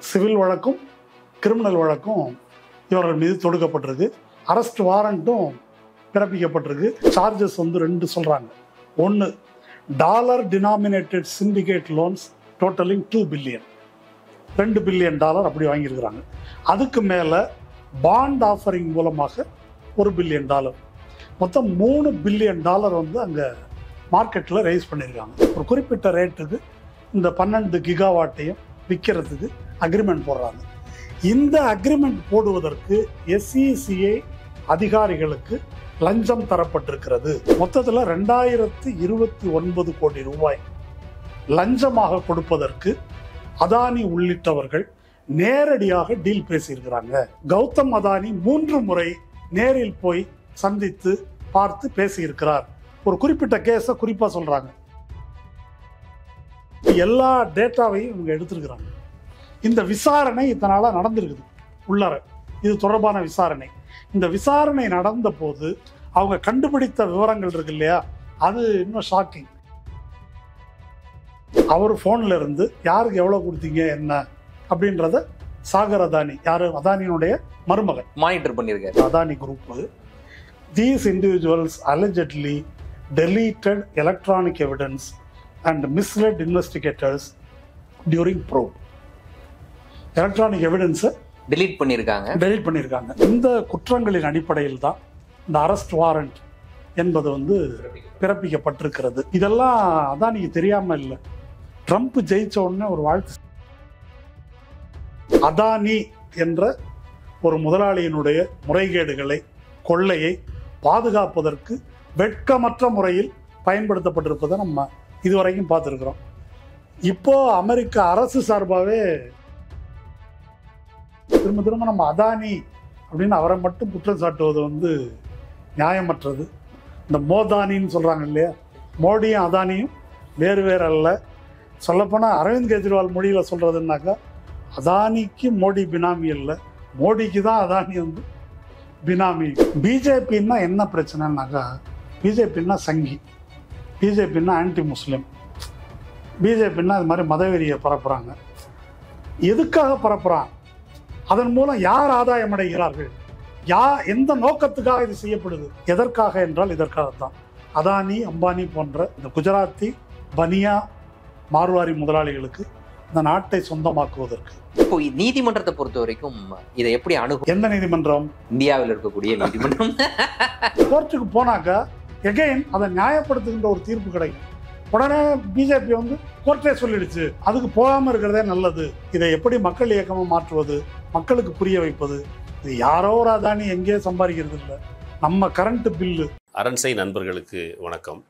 Civil வழக்கும் criminal வழக்கும் இவர்கள் மீது தொடுக்கப்பட்டிருக்கு. அரெஸ்ட் வாரண்ட்டும் பிறப்பிக்கப்பட்டிருக்கு. சார்ஜஸ் வந்து 2 சொல்கிறாங்க. ஒன்று, dollar denominated syndicate loans totalling $2 billion, $2 billion அப்படி வாங்கியிருக்கிறாங்க. அதுக்கு மேலே பாண்ட் ஆஃபரிங் மூலமாக $1 பில்லியன், மொத்தம் $3 பில்லியன் வந்து அங்கே மார்க்கெட்டில் ரைஸ் பண்ணியிருக்காங்க. ஒரு குறிப்பிட்ட ரேட்டுக்கு இந்த 12 கிகாவாட்டையும் விற்கிறதுக்கு அக்ரிமெண்ட் போடுறாங்க. இந்த அக்ரிமெண்ட் போடுவதற்கு SECI அதிகாரிகளுக்கு லஞ்சம் தரப்பட்டிருக்கிறது. மொத்தத்தில் 2029 கோடி ரூபாய் லஞ்சமாக கொடுப்பதற்கு அதானி உள்ளிட்டவர்கள் நேரடியாக டீல் பேசியிருக்கிறாங்க. கௌதம் அதானி 3 முறை நேரில் போய் சந்தித்து பார்த்து பேசியிருக்கிறார். ஒரு குறிப்பிட்ட கேஸை குறிப்பாக சொல்றாங்க. எல்லா டேட்டாவையும் இவங்க எடுத்திருக்கிறாங்க. இந்த விசாரணை இத்தனால நடந்திருக்குது உள்ளார. இது தொடர்பான விசாரணை. இந்த விசாரணை நடந்த போது அவங்க கண்டுபிடித்த விவரங்கள் இருக்கு இல்லையா, அது இன்னும் ஷாக்கிங். அவர் போன்ல இருந்து யாருக்கு எவ்வளவு கொடுத்தீங்க என்ன அப்படின்றத சாகர் அதானி, யாரு அதானியினுடைய மருமகன், மானிட்டர் பண்ணியிருக்காரு. Adani group. These individuals allegedly deleted electronic evidence and misled investigators during probe. Electronic எவிடன்ஸை டெலீட் பண்ணியிருக்காங்க. இந்த குற்றங்களின் அடிப்படையில் தான் இந்த அரெஸ்ட் வாரண்ட் என்பது வந்து பிறப்பிக்கப்பட்டிருக்கிறது. இதெல்லாம் அதானிக்கு தெரியாம இல்லை. ட்ரம்ப் ஜெயிச்ச உடனே ஒரு வாழ்த்து. அதானி என்ற ஒரு முதலாளியினுடைய முறைகேடுகளை, கொள்ளையை பாதுகாப்பதற்கு வெட்கமற்ற முறையில் பயன்படுத்தப்பட்டிருப்பதை நம்ம இதுவரைக்கும் பார்த்துருக்கிறோம். இப்போ அமெரிக்க அரசு சார்பாகவே திரும்ப நம்ம அதானி அப்படின்னு அவரை மட்டும் குற்றம் சாட்டுவது வந்து நியாயமற்றது. இந்த மோதானின்னு சொல்றாங்க இல்லையா, மோடியும் அதானியும் வேறு வேறு அல்ல. சொல்லப்போனால் அரவிந்த் கெஜ்ரிவால் மொழியில் சொல்றதுன்னாக்கா, அதானிக்கு மோடி பினாமி இல்லை, மோடிக்கு தான் அதானி வந்து பினாமி. பிஜேபின்னா என்ன பிரச்சனைனாக்கா, பிஜேபின்னா சங்கி, பிஜேபின்னா ஆன்டி முஸ்லீம், பிஜேபின்னா இது மாதிரி மதவெறியை பரப்புறாங்க. எதுக்காக பரப்புறான்? அதன் மூலம் யார் ஆதாயம் அடைகிறார்கள்? எந்த நோக்கத்துக்காக இது செய்யப்படுது? எதற்காக என்றால் இதற்காகத்தான். அதானி, அம்பானி போன்ற இந்த குஜராத்தி, பனியா, மார்வாரி முதலாளிகளுக்கு இந்த நாட்டை சொந்தமாக்குவதற்கு. இப்போ நீதிமன்றத்தை பொறுத்த வரைக்கும் இதை எப்படி அணுகும்? எந்த நீதிமன்றம்? இந்தியாவில் இருக்கக்கூடிய நீதிமன்றம். கோர்ட்டுக்கு போனாக்கா எகைன் அதை நியாயப்படுத்துகின்ற ஒரு தீர்ப்பு கிடைக்கும். உடனே பிஜேபி வந்து கோர்ட்டே சொல்லிடுச்சு, அதுக்கு போகாம இருக்கிறதே நல்லது. இதை எப்படி மக்கள் இயக்கமா மாற்றுவது, மக்களுக்கு புரிய வைப்பது? இது யாரோ ஒரு அதானி எங்கேயோ சம்பாதிக்கிறது இல்லை, நம்ம கரண்ட் பில்லு. அரண்சை நண்பர்களுக்கு வணக்கம்.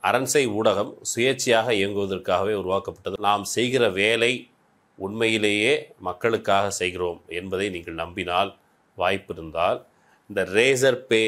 அரண்சை ஊடகம் சுயேட்சையாக இயங்குவதற்காகவே உருவாக்கப்பட்டது. நாம் செய்கிற வேலை உண்மையிலேயே மக்களுக்காக செய்கிறோம் என்பதை நீங்கள் நம்பினால், வாய்ப்பு இருந்தால் இந்த ரேசர் பே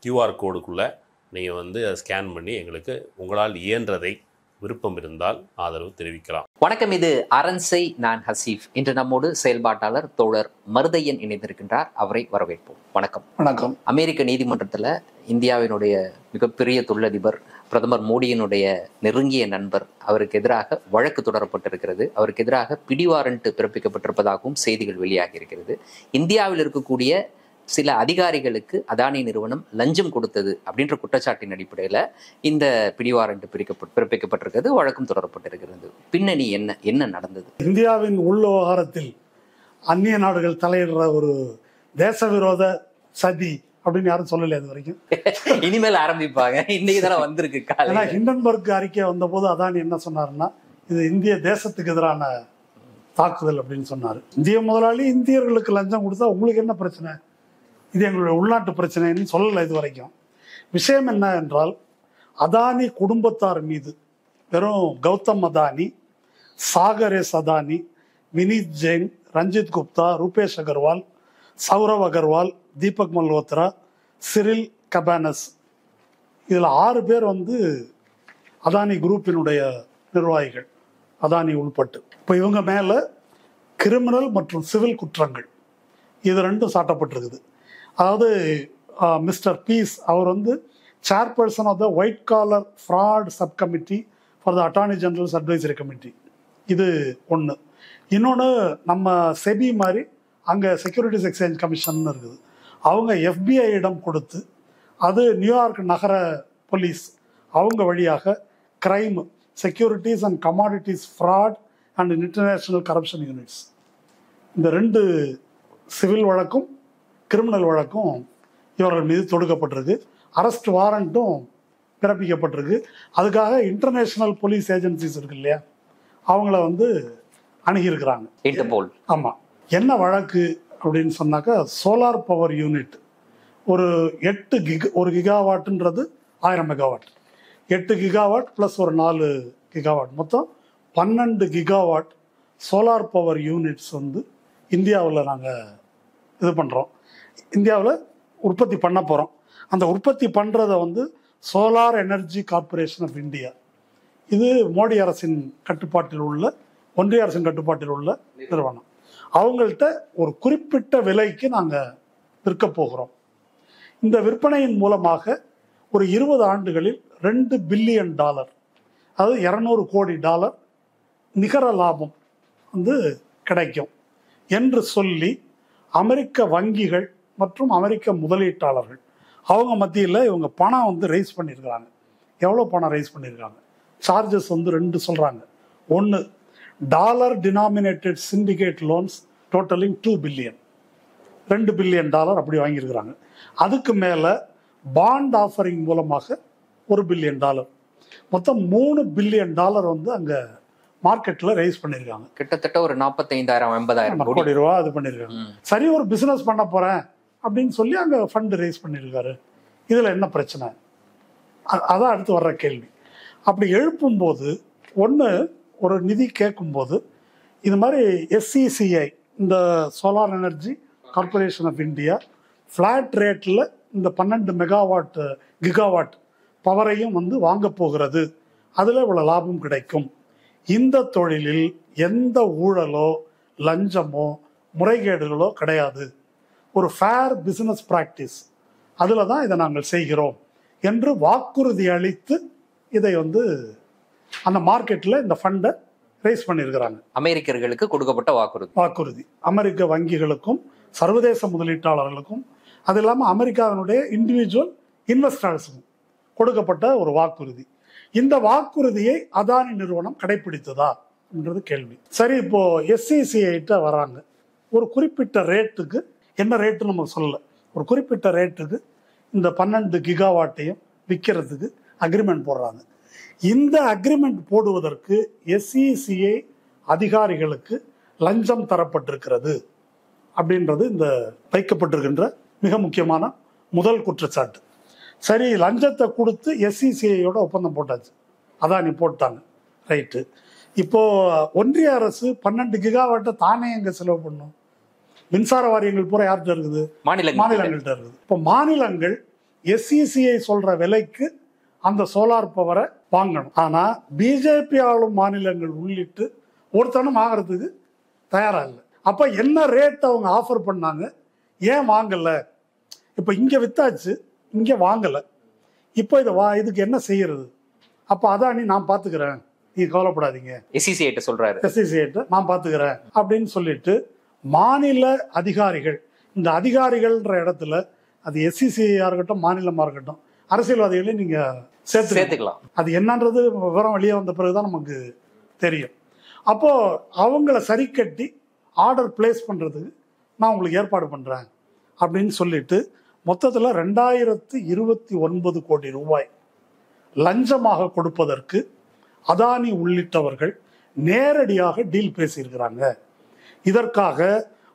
QR கோடுக்குள்ளே நீங்கள் வந்து அதை ஸ்கேன் பண்ணி எங்களுக்கு உங்களால் இயன்றதை, விருப்பம் இருந்தால் ஆதரவு தெரிவிக்கலாம். வணக்கம், இது அரண்சை. நான் ஹசீஃப். இன்று நம்மோடு செயல்பாட்டாளர் தோழர் மருதையன் இணைந்திருக்கின்றார். அவரை வரவேற்போம். வணக்கம். வணக்கம். அமெரிக்க நீதிமன்றத்தில் இந்தியாவினுடைய மிகப்பெரிய தொழிலதிபர், பிரதமர் மோடியினுடைய நெருங்கிய நண்பர், அவருக்கு எதிராக வழக்கு தொடரப்பட்டிருக்கிறது. அவருக்கு எதிராக பிடிவாரண்ட் பிறப்பிக்கப்பட்டிருப்பதாகவும் செய்திகள் வெளியாகி இருக்கிறது. இந்தியாவில் இருக்கக்கூடிய சில அதிகாரிகளுக்கு அதானி நிறுவனம் லஞ்சம் கொடுத்தது அப்படின்ற குற்றச்சாட்டின் அடிப்படையில் இந்த பிடிவாரண்ட் பிறப்பிக்கப்பட்டிருக்கிறது, வழக்கம் தொடரப்பட்டிருக்கிறது. பின்னணி என்ன நடந்தது? இந்தியாவின் உள் விவகாரத்தில் அந்நிய நாடுகள் தலையிடுற ஒரு தேச விரோத சதி அப்படின்னு யாரும் சொல்லல இது வரைக்கும். இனிமேல் ஆரம்பிப்பாங்க. இன்னைக்கு தானே வந்திருக்கு. ஹிண்டன்பர்க் அறிக்கை வந்த போது அதானி என்ன சொன்னாருன்னா, இது இந்திய தேசத்துக்கு எதிரான தாக்குதல் அப்படின்னு சொன்னார். இந்திய முதலாளி இந்தியர்களுக்கு லஞ்சம் கொடுத்தா உங்களுக்கு என்ன பிரச்சனை, இது எங்களுடைய உள்நாட்டு பிரச்சனைன்னு சொல்லலை இது வரைக்கும். விஷயம் என்ன என்றால், அதானி குடும்பத்தார் மீது, வெறும் கௌதம் அதானி, சாகர் எஸ் அதானி, வினீத் ஜெயின், ரஞ்சித் குப்தா, ரூபேஷ் அகர்வால், சௌரவ் அகர்வால், தீபக் மல்ஹோத்ரா, சிரில் கபானஸ், இதில் 6 பேர் வந்து அதானி குரூப்பினுடைய நிர்வாகிகள், அதானி உள்பட்டு. இப்போ இவங்க மேலே கிரிமினல் மற்றும் சிவில் குற்றங்கள் இது 2 சாட்டப்பட்டிருக்குது. அதாவது மிஸ்டர் பீஸ் அவர் வந்து chairperson of the white collar fraud sub committee for the attorney general's advisory committee. இது ஒன்று. இன்னொன்று நம்ம செபி மாதிரி அங்கே செக்யூரிட்டிஸ் எக்ஸ்சேஞ்ச் கமிஷன் இருக்குது. அவங்க எஃபிஐயிடம் கொடுத்து அது நியூயார்க் நகர போலீஸ் அவங்க வழியாக crime, securities and commodities fraud and international corruption units, இந்த 2 சிவில் வழக்கும் கிரிமினல் வழக்கும் இவர்கள் மீது தொடுக்கப்பட்டிருக்கு. அரெஸ்ட் வாரண்ட்டும் பிறப்பிக்கப்பட்டிருக்கு. அதுக்காக இன்டர்நேஷ்னல் போலீஸ் ஏஜென்சிஸ் இருக்கு இல்லையா, அவங்கள அணுகியிருக்கிறாங்க. இன்டர்போல். ஆமாம். என்ன வழக்கு அப்படின்னு சொன்னாக்கா, சோலார் பவர் யூனிட் ஒரு 1 கிகாவாட்டுன்றது 1000 மெகாவாட், 8 கிகாவாட் ப்ளஸ் ஒரு 4 கிகாவாட், மொத்தம் 12 கிகாவாட் சோலார் பவர் யூனிட்ஸ் இந்தியாவில் நாங்கள் இது பண்ணுறோம். இந்தியாவில் உற்பத்தி பண்ண போகிறோம். அந்த உற்பத்தி பண்ணுறதை solar energy corporation of India, இது மோடி அரசின் கட்டுப்பாட்டில் உள்ள, ஒன்றிய அரசின் கட்டுப்பாட்டில் உள்ள நிறுவனம். அவங்கள்ட்ட ஒரு குறிப்பிட்ட விலைக்கு நாங்கள் விற்க போகிறோம். இந்த விற்பனையின் மூலமாக ஒரு 20 ஆண்டுகளில் $2 பில்லியன், அதாவது $200 கோடி நிகர லாபம் கிடைக்கும் என்று சொல்லி அமெரிக்க வங்கிகள் மற்றும் அமெரிக்க முதலீட்டாளர்கள் அவங்க மத்தியில் இவங்க பணம் ரைஸ் பண்ணியிருக்கிறாங்க. எவ்வளோ பணம் ரைஸ் பண்ணியிருக்காங்க? சார்ஜஸ் 2 சொல்கிறாங்க. ஒன்று, dollar denominated syndicate loans totalling $2 billion, $2 billion அப்படி வாங்கியிருக்கிறாங்க. அதுக்கு மேலே பாண்ட் ஆஃபரிங் மூலமாக $1 பில்லியன், மொத்தம் $3 பில்லியன் அங்கே மார்க்கெட்டில் ரைஸ் பண்ணியிருக்காங்க. கிட்டத்தட்ட ஒரு 45,000-50,000 கோடி ரூபா அது பண்ணியிருக்காங்க. சரி, ஒரு பிஸ்னஸ் பண்ண போகிறேன் அப்படின்னு சொல்லி அங்கே ஃபண்டு ரைஸ் பண்ணியிருக்காரு. இதில் என்ன பிரச்சனை? அதான் அடுத்து வர்ற கேள்வி. அப்படி எழுப்பும்போது ஒன்று, ஒரு நிதி கேட்கும்போது இது மாதிரி SCCI, இந்த solar energy corporation of India, flat ரேட்டில் இந்த 12 கிகாவாட் பவரையும் வாங்க போகிறது. அதில் இவ்வளோ லாபம் கிடைக்கும். இந்த தொழிலில் எந்த ஊழலோ லஞ்சமோ முறைகேடுகளோ கிடையாது. ஒரு ஃபேர் பிஸ்னஸ் ப்ராக்டிஸ், அதில் தான் இதை நாங்கள் செய்கிறோம் என்று வாக்குறுதி அளித்து இதை அந்த மார்க்கெட்டில் இந்த ஃபண்டை ரைஸ் பண்ணியிருக்கிறாங்க. அமெரிக்கர்களுக்கு கொடுக்கப்பட்ட வாக்குறுதி அமெரிக்க வங்கிகளுக்கும் சர்வதேச முதலீட்டாளர்களுக்கும், அது இல்லாமல் அமெரிக்காவினுடைய இண்டிவிஜுவல் இன்வெஸ்டர்ஸுக்கும் கொடுக்கப்பட்ட ஒரு வாக்குறுதி. இந்த வாக்குறுதியை அதானி நிறுவனம் கடைபிடித்ததா என்றது கேள்வி. சரி, இப்போ SCCI வராங்க. ஒரு குறிப்பிட்ட ரேட்டுக்கு, என்ன ரேட்டு நமக்கு சொல்லலை, ஒரு குறிப்பிட்ட ரேட்டுக்கு இந்த 12 கிகாவாட்டையும் விற்கிறதுக்கு அக்ரிமெண்ட் போடுறாங்க. இந்த அக்ரிமெண்ட் போடுவதற்கு SCCI அதிகாரிகளுக்கு லஞ்சம் தரப்பட்டிருக்கிறது அப்படின்றது இந்த வைக்கப்பட்டிருக்கின்ற மிக முக்கியமான முதல் குற்றச்சாட்டு. சரி, லஞ்சத்தை கொடுத்து SCCIயோட ஒப்பந்தம் போட்டாச்சு, அதானி போட்டாங்க, ரைட்டு. இப்போ ஒன்றிய அரசு 12 கிகாவாட்டை தானே எங்க செலவு பண்ணும்? மின்சார வாரியங்கள் பூரா யார்கிட்ட இருக்குது? மாநிலங்கள்கிட்ட இருக்குது. இப்போ மாநிலங்கள் SCCI சொல்ற விலைக்கு அந்த சோலார் பவரை வாங்கணும். ஆனா பிஜேபி ஆளும் மாநிலங்கள் உள்ளிட்டு ஒருத்தனும் வாங்குறதுக்கு தயாரா இல்லை. அப்ப என்ன ரேட் அவங்க ஆஃபர் பண்ணாங்க, ஏன் வாங்கல? இப்ப இங்க வித்தாச்சு, இங்க வாங்கல, இப்போ இதுக்கு என்ன செய்யறது? அப்ப அதானி நான் பாத்துக்கிறேன், நீங்க கவலைப்படாதீங்க, SCCI சொல்றாரு, SCCI நான் பாத்துக்கிறேன் அப்படின்னு சொல்லிட்டு மாநில அதிகாரிகள், இந்த அதிகாரிகள்ன்ற இடத்துல அது SCCI இருக்கட்டும் மாநிலமா இருக்கட்டும் அரசியல்வாதிகளையும் நீங்க சேர்த்துக்கலாம். அது என்னன்றது விவரம் வெளியே வந்த பிறகுதான் நமக்கு தெரியும். அப்போ அவங்கள சரி கட்டி ஆர்டர் பிளேஸ் பண்றதுக்கு நான் உங்களுக்கு ஏற்பாடு பண்றேன் அப்படின்னு சொல்லிட்டு மொத்தத்தில் 2029 கோடி ரூபாய் லஞ்சமாக கொடுப்பதற்கு அதானி உள்ளிட்டவர்கள் நேரடியாக டீல் பேசியிருக்கிறாங்க. இதற்காக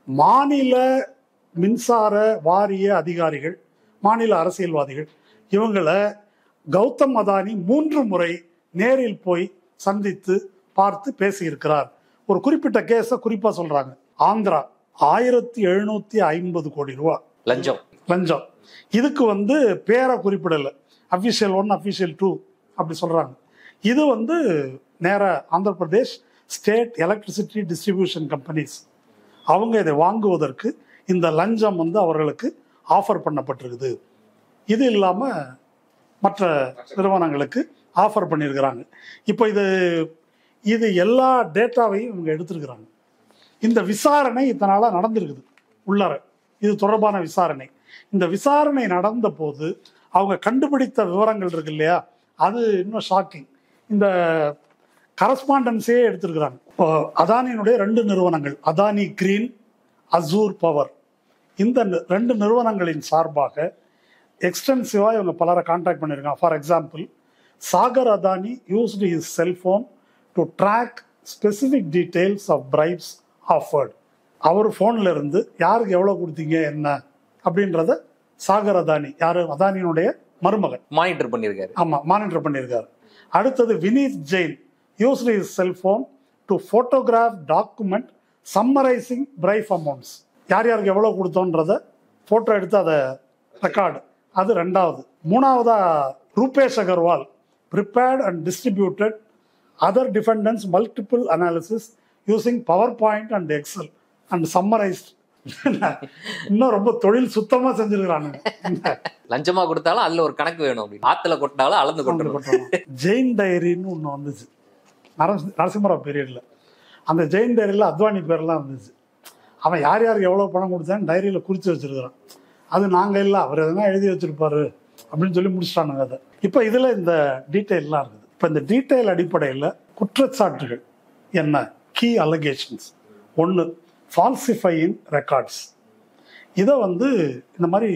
மாநில மின்சார வாரிய அதிகாரிகள், மாநில அரசியல்வாதிகள், இவங்களை கௌதம் அதானி 3 முறை நேரில் போய் சந்தித்து பார்த்து பேசியிருக்கிறார். ஒரு குறிப்பிட்ட கேஸை குறிப்பா சொல்றாங்க. ஆந்திரா 1750 கோடி ரூபா லஞ்சம். இதுக்கு பேரை குறிப்பிடல, அபிஷியல் 1 அபிஷியல் 2 அப்படி சொல்றாங்க. இது நேர Andhra Pradesh state electricity distribution companies அவங்க இதை வாங்குவதற்கு இந்த லஞ்சம் அவர்களுக்கு ஆஃபர் பண்ணப்பட்டிருக்குது. இது இல்லாம மற்ற நிறுவனங்களுக்கு ஆஃபர் பண்ணியிருக்கிறாங்க. இப்போ இது எல்லா டேட்டாவையும் இவங்க எடுத்திருக்கிறாங்க. இந்த விசாரணை இத்தனால நடந்திருக்குது உள்ளார, இது தொடர்பான விசாரணை. இந்த விசாரணை நடந்த போது அவங்க கண்டுபிடித்த விவரங்கள் இருக்கு இல்லையா, அது இன்னும் ஷாக்கிங். இந்த கரஸ்பாண்டன்ஸே எடுத்திருக்கிறாங்க. இப்போ அதானியினுடைய 2 நிறுவனங்கள், அதானி கிரீன், அசூர் பவர், இந்த 2 நிறுவனங்களின் சார்பாக எக்ஸ்டென்சிவாக இவங்க பலரை கான்டாக்ட் பண்ணியிருக்காங்க. For example, Sagar Adani used his cellphone to track specific details of bribes offered. அவர் ஃபோனில் இருந்து யாருக்கு எவ்வளோ கொடுத்தீங்க என்ன அப்படின்றத சாகர் அதானி, யார், அதானியினுடைய மருமகன், மானிட்டர் பண்ணியிருக்காரு. ஆமாம், மானிட்டர் பண்ணியிருக்காரு. அடுத்தது Vineet Jain used his cellphone to photograph document summarising bribe amounts. யார் யாருக்கு எவ்வளோ கொடுத்தோன்றத ஃபோட்டோ எடுத்து அதை ரெக்கார்டு, அது 2வது. 3வதா Rupesh Agarwal prepared and distributed other defendants multiple analysis using PowerPoint and Excel and summarised. இன்னும் ரொம்ப தொழில் சுத்தமா செஞ்சிருக்கிறாங்க. லஞ்சமா கொடுத்தாலும் அதுல ஒரு கணக்கு வேணும், அப்படின்னு ஆத்துல கொட்டினாலும் அளந்து கொட்டணும். ஜெயின் டைரின்னு ஒன்று வந்துச்சு நரசிம்மராவ் பீரியட்ல. அந்த ஜெயின் டைரியில் அத்வானி பேர்லாம் இருந்துச்சு. அவன் யார் யாருக்கு எவ்வளோ பணம் கொடுத்தான்னு டைரியில் குறித்து வச்சிருக்கிறான். அது நாங்கள் இல்லை, அவர் எதனா எழுதி வச்சிருப்பாரு அப்படின்னு சொல்லி முடிச்சிட்டானுங்க அதை. இப்போ இதில் இந்த டீட்டெயில்லாம் இருக்குது. இப்போ இந்த டீட்டெயில் அடிப்படையில் குற்றச்சாட்டுகள் என்ன, கீ அலகேஷன்ஸ். 1, ஃபால்சிஃபையிங் ரெக்கார்ட்ஸ். இதை இந்த மாதிரி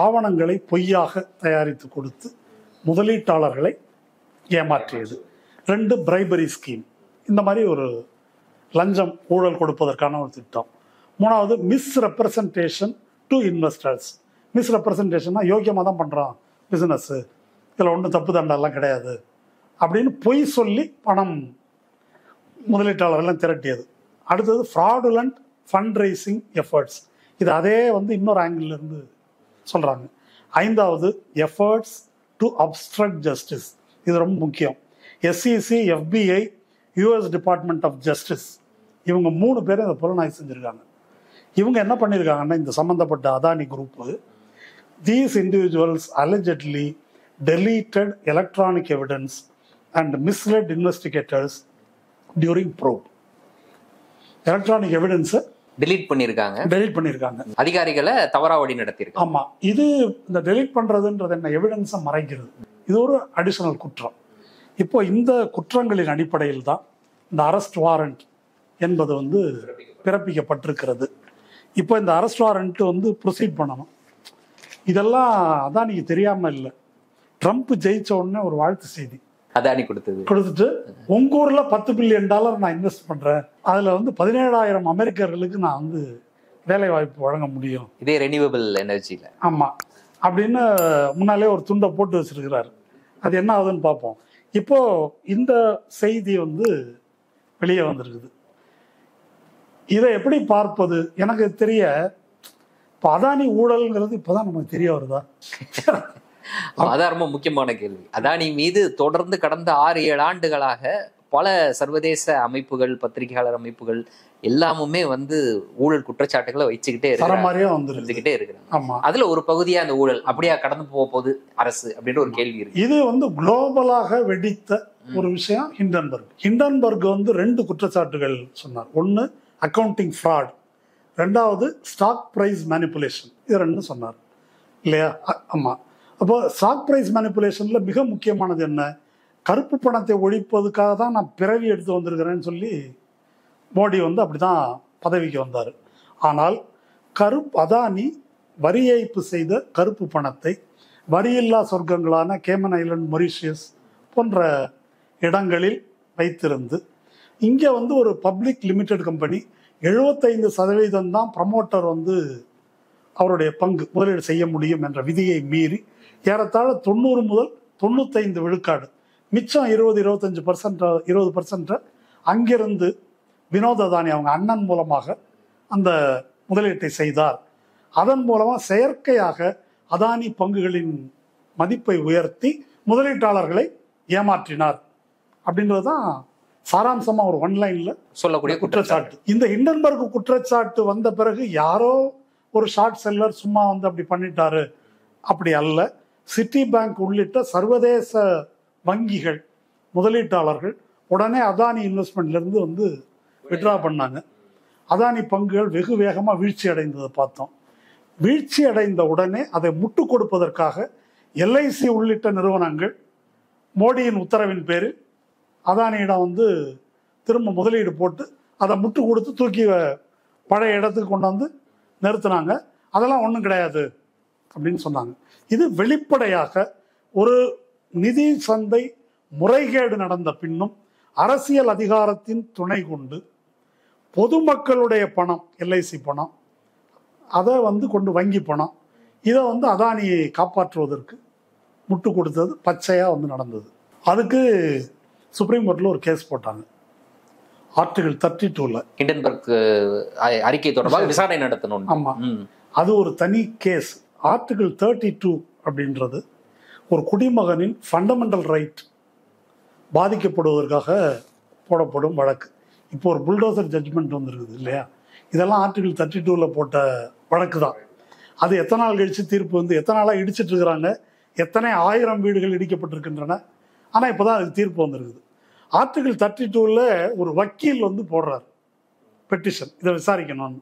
ஆவணங்களை பொய்யாக தயாரித்து கொடுத்து முதலீட்டாளர்களை ஏமாற்றியது. 2, பிரைபரி ஸ்கீம். இந்த மாதிரி ஒரு லஞ்சம், ஊழல் கொடுப்பதற்கான ஒரு திட்டம். 3வது, மிஸ்ரெப்ரசன்டேஷன் டு இன்வெஸ்டர்ஸ். மிஸ்ரெப்ரசன்டேஷன்னா யோக்கியமாக தான் பண்ணுறான் பிஸ்னஸ்ஸு, இதில் ஒன்றும் தப்பு தண்டெல்லாம் கிடையாது அப்படின்னு பொய் சொல்லி பணம் முதலீட்டாளர்கள்லாம் திரட்டியது. அடுத்தது ஃப்ராடுலண்ட் ஃபண்ட் ரைசிங் எஃபர்ட்ஸ். இது அதே இன்னொரு ஆங்கிள் இருந்து சொல்கிறாங்க. 5வது, எஃபர்ட்ஸ் டு அப்ஸ்ட்ரக்ட் ஜஸ்டிஸ். இது ரொம்ப முக்கியம். SEC, FBI, US department of justice, இவங்க 3 பேரும் இதை புலனாய்வு செஞ்சுருக்காங்க. இவங்க என்ன பண்ணியிருக்காங்கன்னா, இந்த சம்மந்தப்பட்ட Adani group, these individuals allegedly deleted electronic evidence and misled investigators during probe. Electronic எவிடன்ஸை டெலீட் பண்ணியிருக்காங்க, அதிகாரிகளை தவறா வழி நடத்தியிருக்காங்க. ஆமா, இது இந்த டெலீட் பண்றதுன்றது என்ன, எவிடன்ஸை மறைக்கிறது. இது ஒரு அடிஷனல் குற்றம். இப்போ இந்த குற்றங்களின் அடிப்படையில் தான் இந்த அரெஸ்ட் வாரண்ட் என்பது பிறப்பிக்கப்பட்டிருக்கிறது. இப்போ இந்த அரெஸ்ட் வாரண்ட் ப்ரொசீட் பண்ணணும். இதெல்லாம் அதானிக்கு தெரியாம இல்லை. ட்ரம்ப் ஜெயிச்ச உடனே ஒரு வாழ்த்து செய்தி அதானி கொடுத்துட்டு, உங்க ஊர்ல $10 பில்லியன் நான் இன்வெஸ்ட் பண்றேன், அதுல 17,000 அமெரிக்கர்களுக்கு நான் வேலை வாய்ப்பு வழங்க முடியும், இதே ரெனியூவபிள் எனர்ஜில. ஆமா அப்படின்னு முன்னாலே ஒரு துண்டை போட்டு வச்சிருக்கிறாரு. அது என்ன ஆகுதுன்னு பார்ப்போம். இப்போ இந்த செய்தி வெளியே வந்திருக்குது. இதை எப்படி பார்ப்பது எனக்கு தெரிய, இப்போ அதானி ஊழல்ங்கிறது இப்போதான் நமக்கு தெரிய வருதா? அதான் ரொம்ப முக்கியமான கேள்வி. அதானி மீது தொடர்ந்து கடந்த 6-7 ஆண்டுகளாக பல சர்வதேச அமைப்புகள், பத்திரிகையாளர் அமைப்புகள் எல்லாமுமே ஊழல் குற்றச்சாட்டுகளை வச்சுக்கிட்டே இருக்கிறாங்க. அதுல ஒரு பகுதியா அந்த ஊழல் அப்படியா கடந்து போகுது அரசு அப்படின்ற ஒரு கேள்வி இருக்கு. இது குளோபலாக வெடித்த ஒரு விஷயம். ஹிண்டன்பர்க் 2 குற்றச்சாட்டுகள் சொன்னார். 1, அக்கவுண்டிங் ஃப்ராட். 2வது, ஸ்டாக் பிரைஸ் மேனிப்புலேஷன். இது 2 சொன்னார் இல்லையா? ஆமா. அப்போ ஸ்டாக் பிரைஸ் மேனிப்புலேஷன்ல மிக முக்கியமானது என்ன, கருப்பு பணத்தை ஒழிப்பதுக்காக தான் நான் பிறவி எடுத்து வந்திருக்கிறேன்னு சொல்லி மோடி அப்படிதான் பதவிக்கு வந்தார். ஆனால் அதானி வரி ஏய்ப்பு செய்த கருப்பு பணத்தை வரியில்லா சொர்க்கங்களான கேமன் ஐலண்ட், மொரீஷியஸ் போன்ற இடங்களில் வைத்திருந்து இங்கே ஒரு பப்ளிக் லிமிடெட் கம்பெனி 75% தான் ப்ரமோட்டர் அவருடைய பங்கு முதலீடு செய்ய முடியும் என்ற விதியை மீறி ஏறத்தாழ 90 முதல் 95 விழுக்காடு, மிச்சம் 20% அங்கிருந்து வினோத் அதானி அவங்க அண்ணன் மூலமாக அந்த முதலீட்டை செய்தார். அதன் மூலமாக செயற்கையாக அதானி பங்குகளின் மதிப்பை உயர்த்தி முதலீட்டாளர்களை ஏமாற்றினார் அப்படின்றதுதான் சாராம்சமா ஒரு ஒன்லைன்ல சொல்லக்கூடிய குற்றச்சாட்டு. இந்த ஹிண்டன்பர்க் குற்றச்சாட்டு வந்த பிறகு யாரோ ஒரு ஷார்ட் செல்லர் சும்மா அப்படி பண்ணிட்டாரு, அப்படி அல்ல. சிட்டி பேங்க் உள்ளிட்ட சர்வதேச வங்கிகள், முதலீட்டாளர்கள் உடனே அதானி இன்வெஸ்ட்மெண்ட்ல இருந்து வித்ட்ரா பண்ணாங்க. அதானி பங்குகள் வெகு வேகமாக வீழ்ச்சி அடைந்ததை பார்த்தோம். வீழ்ச்சி அடைந்த உடனே அதை முட்டு கொடுப்பதற்காக எல்ஐசி உள்ளிட்ட நிறுவனங்கள் மோடியின் உத்தரவின் பேரில் அதானியிடம் வந்து திரும்ப முதலீடு போட்டு அதை முட்டு கொடுத்து தூக்கி பழைய இடத்துக்கு கொண்டு வந்து நிறுத்தினாங்க. அதெல்லாம் ஒன்றும் கிடையாது அப்படின்னு சொன்னாங்க. இது வெளிப்படையாக ஒரு நிதி சந்தை முறைகேடு நடந்த பின்னும் அரசியல் அதிகாரத்தின் துணை கொண்டு பொதுமக்களுடைய பணம், எல்ஐசி பணம், அதை வந்து கொண்டு வங்கி பணம், இதை வந்து அதானியை காப்பாற்றுவதற்கு முட்டு கொடுத்தது பச்சையாக வந்து நடந்தது. அதுக்கு சுப்ரீம் கோர்ட்டில் ஒரு கேஸ் போட்டாங்க. ஆர்டிகல் 32ல் ஹிண்டன்பர்க் அறிக்கை தொடர்பாக விசாரணை நடத்தணும். ஆமாம், அது ஒரு தனி கேஸ். ஆர்டிகல் 32 அப்படின்றது ஒரு குடிமகனின் ஃபண்டமெண்டல் ரைட் பாதிக்கப்படுவதற்காக போடப்படும் வழக்கு. இப்போ ஒரு புல்டோசர் ஜட்ஜ்மெண்ட் வந்துருக்குது இல்லையா, இதெல்லாம் ஆர்டிகல் 32ல் போட்ட வழக்கு தான். அது எத்தனை நாள் கழிச்சு தீர்ப்பு வந்து, எத்தனை நாளாக இடிச்சிட்டு இருக்கிறாங்க, எத்தனை ஆயிரம் வீடுகள் இடிக்கப்பட்டிருக்கின்றன, ஆனால் இப்போ தான் அதுக்கு தீர்ப்பு வந்துருக்குது. ஆர்டிகல் 32ல் ஒரு வக்கீல் வந்து போடுறார் பெட்டிஷன், இதை விசாரிக்கணும்னு.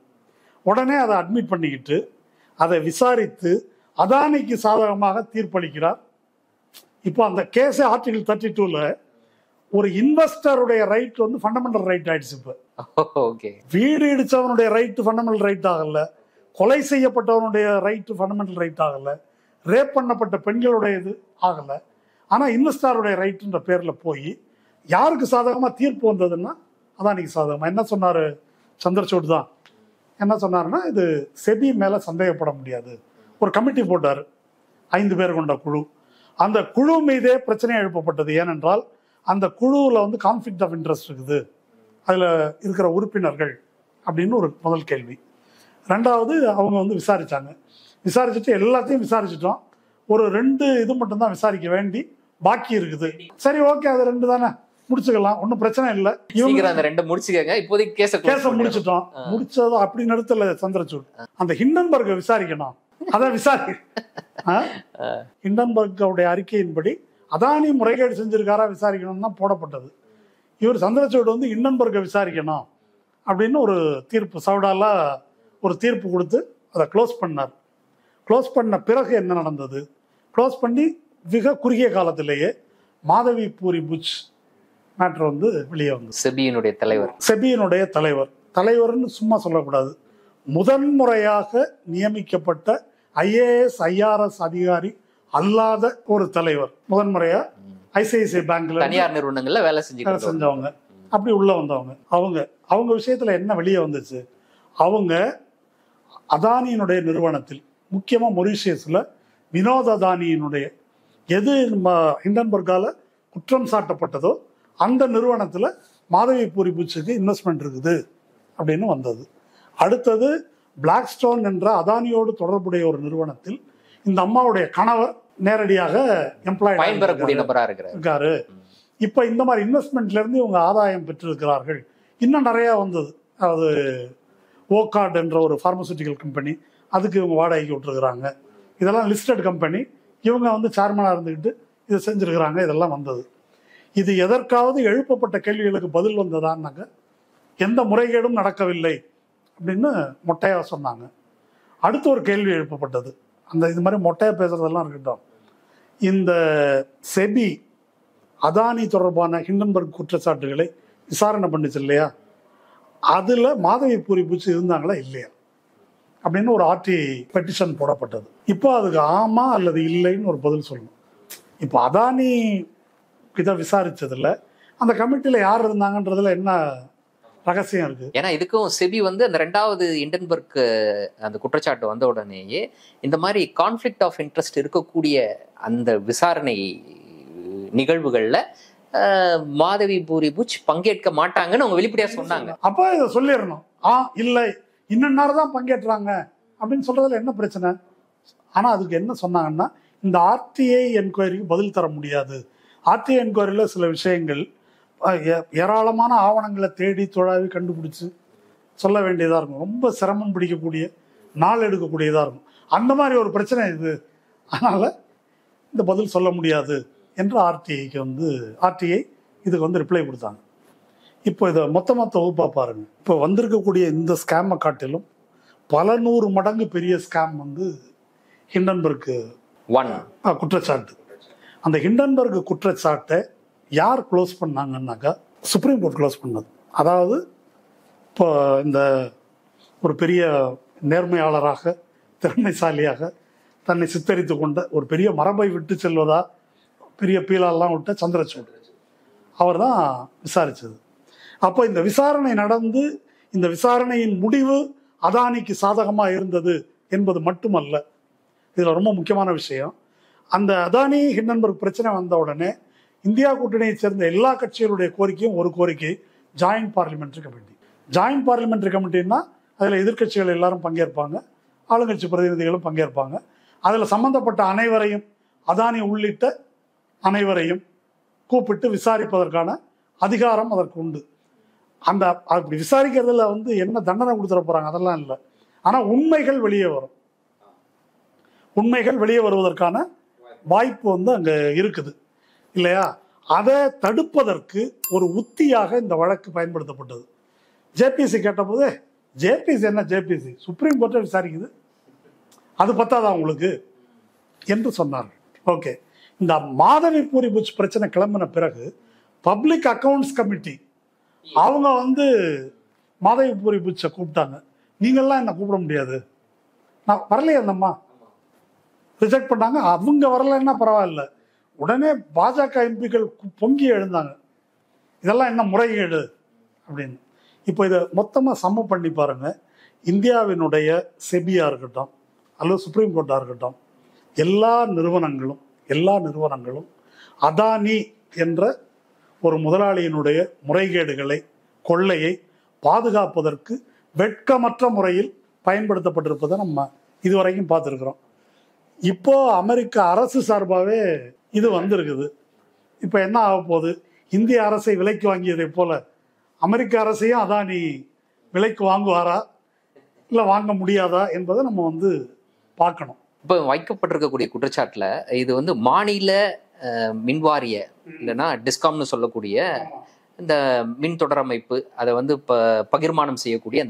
உடனே அதை அட்மிட் பண்ணிக்கிட்டு அதை விசாரித்து அதானிக்கு சாதகமாக தீர்ப்பளிக்கிறார். இப்போ அந்த கேஸே ஆர்டிகல் 32ல் ஒரு இன்வெஸ்டருடைய ரைட் வந்து ஃபண்டமெண்டல் ரைட் ஆயிடுச்சு. இப்போ வீடு இடிச்சவனுடைய ரைட்டு ஃபண்டமெண்டல் ரைட் ஆகல, கொலை செய்யப்பட்டவனுடைய ரைட்டு ஃபண்டமெண்டல் ரைட் ஆகல, ரேப் பண்ணப்பட்ட பெண்களுடைய இது ஆகல. ஆனால் இன்வெஸ்டருடைய ரைட்டுன்ற பேரில் போய் யாருக்கு சாதகமாக தீர்ப்பு வந்ததுன்னா அதானிக்கு சாதகமாக. என்ன சொன்னார் சந்திரசூட் தான், என்ன சொன்னார்னா, இது செபி மேலே சந்தேகப்பட முடியாது. ஒரு கமிட்டி போட்டார், 5 பேர் கொண்ட குழு. அந்த குழு மீதே பிரச்சனை எழுப்பப்பட்டது. ஏனென்றால் அந்த குழுவில் வந்து கான்ஃப்ளிக்ட் ஆஃப் இன்ட்ரெஸ்ட் இருக்குது, அதில் இருக்கிற உறுப்பினர்கள் அப்படின்னு ஒரு முதல் கேள்வி. ரெண்டாவது, அவங்க வந்து விசாரிச்சுட்டு எல்லாத்தையும் விசாரிச்சிட்டோம், ஒரு 2 இது மட்டும்தான் விசாரிக்க வேண்டி பாக்கி இருக்குது. சரி, ஓகே, அது 2 தானே, முடிச்சுக்கலாம், ஒன்றும் பிரச்சனை இல்லை, இவங்க அந்த 2 முடிச்சுக்கங்க, இப்போதைக்கு கேஸை முடிச்சிட்டோம். முடிச்சதும் அப்படி நடத்தல சந்திரசூட், அந்த ஹிண்டன்பர்கை விசாரிக்கணும், அதை ஹிண்டன்பர்கோடைய அறிக்கையின்படி அதானி முறைகேடு செஞ்சிருக்காரா விசாரிக்கணும்னு தான் போடப்பட்டது. இவர் சந்திரசூட் வந்து ஹிண்டன்பர்கை விசாரிக்கணும் அப்படின்னு ஒரு தீர்ப்பு, சவுடாலா ஒரு தீர்ப்பு கொடுத்து அதை க்ளோஸ் பண்ணார். க்ளோஸ் பண்ண பிறகு என்ன நடந்தது, க்ளோஸ் பண்ணி மிக குறுகிய காலத்திலேயே மாதவி பூரி புச் மேட்டர் வந்து வெளியே வந்து செபியினுடைய தலைவர்னு சும்மா சொல்லக்கூடாது, முதன்முறையாக நியமிக்கப்பட்ட ஐஏஎஸ் ஐஆர்எஸ் அதிகாரி அல்லாத ஒரு தலைவர், முதன்முறையா ஐசிஐசிஐ பேங்க்ல தனியார் நிறுவனங்கள்ல வேலை செஞ்சவங்க, அப்படி உள்ள வந்தவங்க. அவங்க விஷயத்துல என்ன வெளியே வந்துச்சு, அவங்க அதானியினுடைய நிறுவனத்தில், முக்கியமா மொரீஷியஸ்ல வினோத் அதானியினுடைய எது ஹிண்டன்பர்கால குற்றம் சாட்டப்பட்டதோ அந்த நிறுவனத்தில் மாதவி பூரி புச்சுக்கு இன்வெஸ்ட்மெண்ட் இருக்குது அப்படின்னு வந்தது. அடுத்தது பிளாக் ஸ்டோன் என்ற அதானியோடு தொடர்புடைய ஒரு நிறுவனத்தில் இந்த அம்மாவுடைய கணவர் நேரடியாக எம்ப்ளாய் இருக்காரு. இப்போ இந்த மாதிரி இன்வெஸ்ட்மெண்ட்ல இருந்து இவங்க ஆதாயம் பெற்றிருக்கிறார்கள். இன்னும் நிறைய வந்தது. அதாவது ஓகார்ட் என்ற ஒரு பார்மசூட்டிக்கல் கம்பெனி, அதுக்கு இவங்க வாடகைக்கு விட்டுருக்குறாங்க. இதெல்லாம் லிஸ்டட் கம்பெனி, இவங்க வந்து சேர்மனாக இருந்துக்கிட்டு இதை செஞ்சுருக்கிறாங்க. இதெல்லாம் வந்தது. இது எதற்காவது எழுப்பப்பட்ட கேள்விகளுக்கு பதில் வந்ததான்னாங்க எந்த முறைகேடும் நடக்கவில்லை அப்படின்னு மொட்டையாக சொன்னாங்க. அடுத்து ஒரு கேள்வி எழுப்பப்பட்டது, அந்த இது மாதிரி மொட்டையாக பேசுறதெல்லாம் இருக்கட்டும், இந்த செபி அதானி தொடர்பான ஹிண்டன்பர்க் குற்றச்சாட்டுகளை விசாரணை பண்ணிச்சு இல்லையா, அதில் மாதவி பூரி பூச்சி இருந்தாங்களா இல்லையா அப்படின்னு ஒரு ஆர்டிஐ பெட்டிஷன் போடப்பட்டது. இப்போ அதுக்கு ஆமா அல்லது இல்லைன்னு ஒரு பதில் சொல்லணும். இப்போ அதானி இதை விசாரிச்சதுல அந்த கமிட்டியில் யார் இருந்தாங்கன்றதுல என்ன ரகசியம் இருக்கு? ஏன்னா இதுக்கும் செபி வந்து அந்த 2வது ஹிண்டன்பர்க் அந்த குற்றச்சாட்டு வந்த உடனேயே இந்த மாதிரி கான்ஃப்ளிக்ட் ஆஃப் இன்ட்ரெஸ்ட் இருக்கக்கூடிய அந்த விசாரணை நிகழ்வுகள்ல மாதவி பூரி புச் பங்கேற்க மாட்டாங்கன்னு அவங்க வெளிப்படையா சொன்னாங்க. அப்போ இதை சொல்லிடணும், இல்லை இன்னும் தான் பங்கேற்றாங்க அப்படின்னு சொல்றதுல என்ன பிரச்சனை? ஆனா அதுக்கு என்ன சொன்னாங்கன்னா, இந்த ஆர்டிஐ என்கொயரிக்கு பதில் தர முடியாது. ஆர்டிஐ என்கொயரியில் சில விஷயங்கள் ஏராளமான ஆவணங்களை தேடி தொழாவி கண்டுபிடிச்சு சொல்ல வேண்டியதாக இருக்கும், ரொம்ப சிரமம் பிடிக்கக்கூடிய, நாள் எடுக்கக்கூடியதாக இருக்கும். அந்த மாதிரி ஒரு பிரச்சனை இது. அதனால் இந்த பதில் சொல்ல முடியாது என்று ஆர்டிஐ இதுக்கு வந்து ரிப்ளை கொடுத்தாங்க. இப்போ இதை மொத்த தொகுப்பாக பாருங்க. இப்போ வந்திருக்கக்கூடிய இந்த ஸ்கேமை காட்டிலும் பல 100 மடங்கு பெரிய ஸ்கேம் வந்து ஹிண்டன்பர்க் குற்றச்சாட்டு. அந்த ஹிண்டன்பர்க் குற்றச்சாட்டை யார் க்ளோஸ் பண்ணாங்கன்னாக்கா சுப்ரீம் கோர்ட் க்ளோஸ் பண்ணது. அதாவது இப்போ இந்த ஒரு பெரிய நேர்மையாளராக திறமைசாலியாக தன்னை சித்தரித்து கொண்ட ஒரு பெரிய மரபை விட்டு செல்வதா பெரிய பீலாலாம் விட்ட சந்திரசூட் அவர் தான் விசாரித்தது. அப்போ இந்த விசாரணை நடந்து இந்த விசாரணையின் முடிவு அதானிக்கு சாதகமாக இருந்தது என்பது மட்டுமல்ல, இதில் ரொம்ப முக்கியமான விஷயம், அந்த அதானி ஹிண்டன்பர்க் பிரச்சனை வந்த உடனே இந்தியா கூட்டணியை சேர்ந்த எல்லா கட்சிகளுடைய கோரிக்கையும் ஒரு கோரிக்கை, joint parliamentary committee. Joint parliamentary கமிட்டின்னா அதில் எதிர்க்கட்சிகள் எல்லாரும் பங்கேற்பாங்க, ஆளுங்கட்சி பிரதிநிதிகளும் பங்கேற்பாங்க. அதில் சம்பந்தப்பட்ட அனைவரையும், அதானி உள்ளிட்ட அனைவரையும் கூப்பிட்டு விசாரிப்பதற்கான அதிகாரம் அதற்கு உண்டு. அந்த அப்படி விசாரிக்கிறதுல வந்து என்ன தண்டனை கொடுத்துட போறாங்க அதெல்லாம் இல்லை. ஆனால் உண்மைகள் வெளியே வரும். உண்மைகள் வெளியே வருவதற்கான வாய்ப்பு வந்து அங்கே இருக்குது இல்லையா? அதை தடுப்பதற்கு ஒரு உத்தியாக இந்த வழக்கு பயன்படுத்தப்பட்டது. ஜேபிசி கேட்டபோது, ஜேபிசி என்ன ஜேபிசி, சுப்ரீம் கோர்ட்டை விசாரிக்குது, அது பத்தாதா உங்களுக்கு என்று சொன்னார்கள். ஓகே, இந்த மாதவி பூரி புஷ் பிரச்சனை கிளம்பின பிறகு பப்ளிக் அக்கவுண்ட்ஸ் கமிட்டி அவங்க வந்து மாதவி பூரி புஷை கூப்பிட்டாங்க. நீங்கள்லாம் என்ன கூப்பிட முடியாது, நான் வரலையே, அந்தம்மா ரிஜெக்ட் பண்ணாங்க. அவங்க வரலைன்னா பரவாயில்ல, உடனே பாஜக எம்பிக்கள் பொங்கி எழுந்தாங்க, இதெல்லாம் என்ன முறைகேடு அப்படின்னு. இப்போ இதை மொத்தமாக சம்ம பண்ணி பாருங்க. இந்தியாவினுடைய செபியா இருக்கட்டும் அல்லது சுப்ரீம் கோர்ட்டாக இருக்கட்டும், எல்லா நிறுவனங்களும் அதானி என்ற ஒரு முதலாளியினுடைய முறைகேடுகளை, கொள்ளையை பாதுகாப்பதற்கு வெட்கமற்ற முறையில் பயன்படுத்தப்பட்டிருப்பதை நம்ம இதுவரைக்கும் பார்த்துருக்குறோம். இப்போ அமெரிக்க அரசு சார்பாகவே இது வந்திருக்குது. இப்போ என்ன ஆக போகுது, இந்திய அரசை விலைக்கு வாங்கியதை போல அமெரிக்க அரசையும் அதானி விலைக்கு வாங்குவாரா இல்லை வாங்க முடியாதா என்பதை நம்ம வந்து பார்க்கணும். இப்போ வைக்கப்பட்டிருக்கக்கூடிய குற்றச்சாட்டுல இது வந்து மாநில மின்வாரிய இல்லைன்னா டிஸ்காம்னு சொல்லக்கூடிய இந்த மின் தொடர் அமைப்பு, அதை வந்து பகிர்மானம் செய்யக்கூடிய